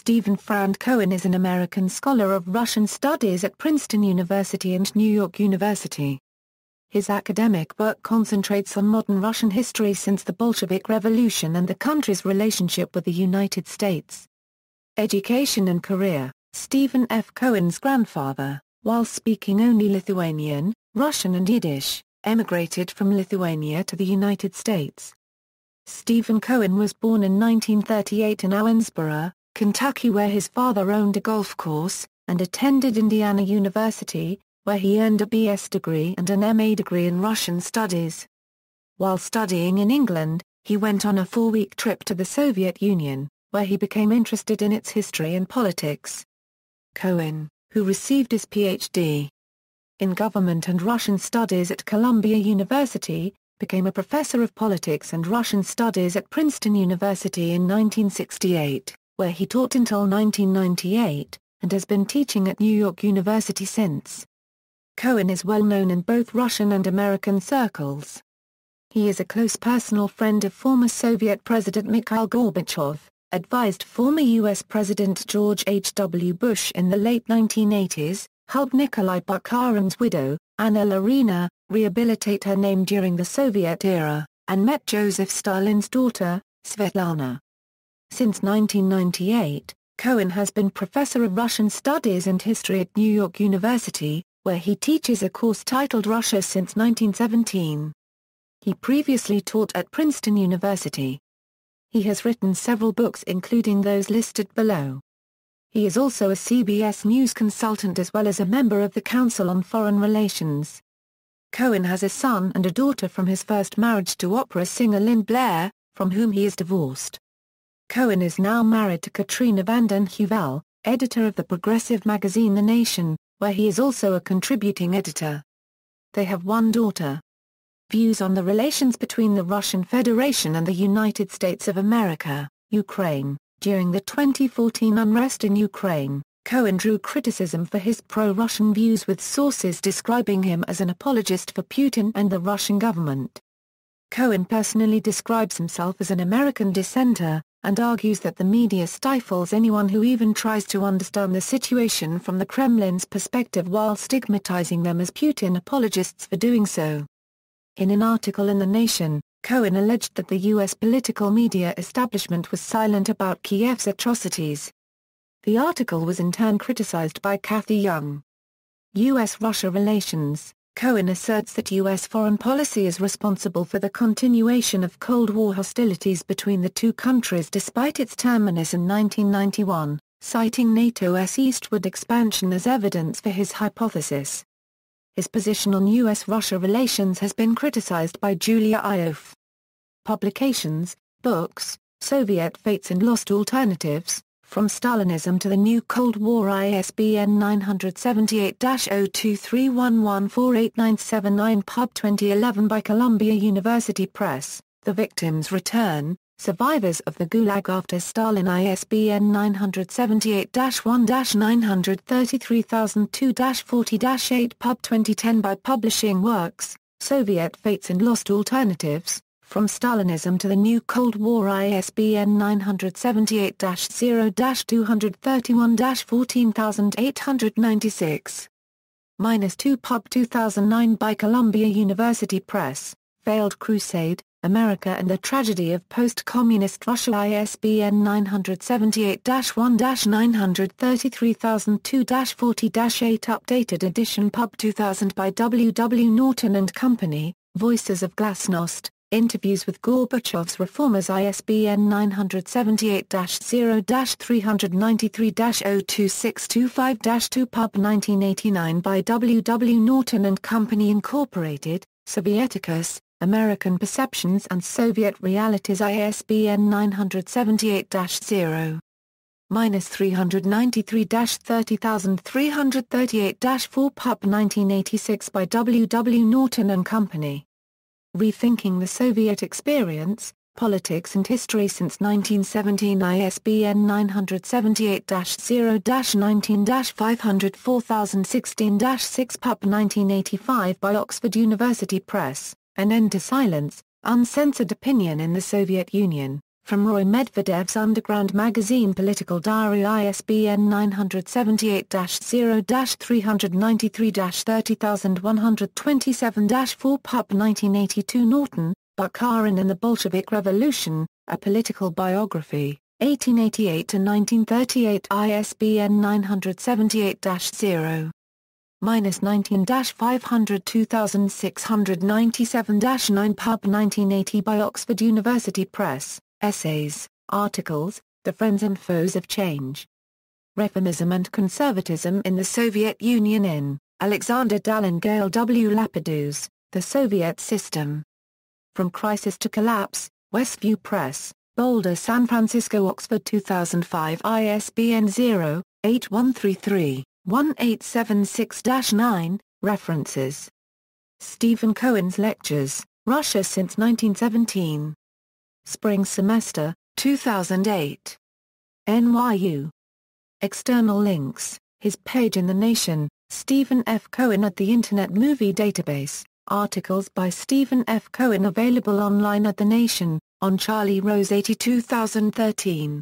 Stephen Frand Cohen is an American scholar of Russian studies at Princeton University and New York University. His academic work concentrates on modern Russian history since the Bolshevik Revolution and the country's relationship with the United States. Education and career: Stephen F. Cohen's grandfather, while speaking only Lithuanian, Russian and Yiddish, emigrated from Lithuania to the United States. Stephen Cohen was born in 1938 in Owensboro, Kentucky, where his father owned a golf course, and attended Indiana University, where he earned a B.S. degree and an M.A. degree in Russian studies. While studying in England, he went on a 4-week trip to the Soviet Union, where he became interested in its history and politics. Cohen, who received his Ph.D. in government and Russian studies at Columbia University, became a professor of politics and Russian studies at Princeton University in 1968, where he taught until 1998, and has been teaching at New York University since. Cohen is well known in both Russian and American circles. He is a close personal friend of former Soviet President Mikhail Gorbachev, advised former U.S. President George H.W. Bush in the late 1980s, helped Nikolai Bukharin's widow, Anna Larina, rehabilitate her name during the Soviet era, and met Joseph Stalin's daughter, Svetlana. Since 1998, Cohen has been professor of Russian studies and history at New York University, where he teaches a course titled Russia since 1917. He previously taught at Princeton University. He has written several books including those listed below. He is also a CBS News consultant as well as a member of the Council on Foreign Relations. Cohen has a son and a daughter from his first marriage to opera singer Lynn Blair, from whom he is divorced. Cohen is now married to Katrina Vanden Heuvel, editor of the progressive magazine The Nation, where he is also a contributing editor. They have one daughter. Views on the relations between the Russian Federation and the United States of America, Ukraine. During the 2014 unrest in Ukraine, Cohen drew criticism for his pro-Russian views, with sources describing him as an apologist for Putin and the Russian government. Cohen personally describes himself as an American dissenter, and argues that the media stifles anyone who even tries to understand the situation from the Kremlin's perspective, while stigmatizing them as Putin apologists for doing so. In an article in The Nation, Cohen alleged that the U.S. political media establishment was silent about Kiev's atrocities. The article was in turn criticized by Kathy Young. U.S.-Russia relations: Cohen asserts that U.S. foreign policy is responsible for the continuation of Cold War hostilities between the two countries despite its terminus in 1991, citing NATO's eastward expansion as evidence for his hypothesis. His position on U.S.-Russia relations has been criticized by Julia Ioffe. Publications: books, Soviet Fates and Lost Alternatives, From Stalinism to the New Cold War, ISBN 978-0231148979, Pub 2011 by Columbia University Press, The Victim's Return, Survivors of the Gulag After Stalin, ISBN 978-1-933002-40-8, Pub 2010 by Publishing Works, Soviet Fates and Lost Alternatives, From Stalinism to the New Cold War, ISBN 978-0-231-14896. -2 Pub 2009 by Columbia University Press, Failed Crusade, America and the Tragedy of Post-Communist Russia, ISBN 978-1-933002-40-8, updated edition Pub 2000 by W. W. Norton and Company, Voices of Glasnost, Interviews with Gorbachev's Reformers, ISBN 978-0-393-02625-2 Pub 1989 by W. W. Norton and Company Incorporated, Sovieticus, American Perceptions and Soviet Realities, ISBN 978-0-393-30338-4 Pub 1986 by W. W. Norton and Company. Rethinking the Soviet Experience, Politics and History Since 1917, ISBN 978-0-19-504016-6 Pub 1985 by Oxford University Press, An End to Silence, Uncensored Opinion in the Soviet Union, From Roy Medvedev's Underground Magazine Political Diary ISBN 978-0-393-30127-4 Pup 1982 Norton, Bukharin and the Bolshevik Revolution, A Political Biography, 1888-1938 ISBN 978-0. 19-500 2697-9 Pub 1980 by Oxford University Press, Essays, Articles, The Friends and Foes of Change. Reformism and Conservatism in the Soviet Union in, Alexander Dallin Gale W. Lapidus, The Soviet System. From Crisis to Collapse, Westview Press, Boulder, San Francisco, Oxford 2005 ISBN 0-8133-1876-9, References. Stephen Cohen's Lectures, Russia Since 1917. Spring Semester, 2008. NYU. External links, his page in The Nation, Stephen F. Cohen at the Internet Movie Database, articles by Stephen F. Cohen available online at The Nation, on Charlie Rose 80 2013.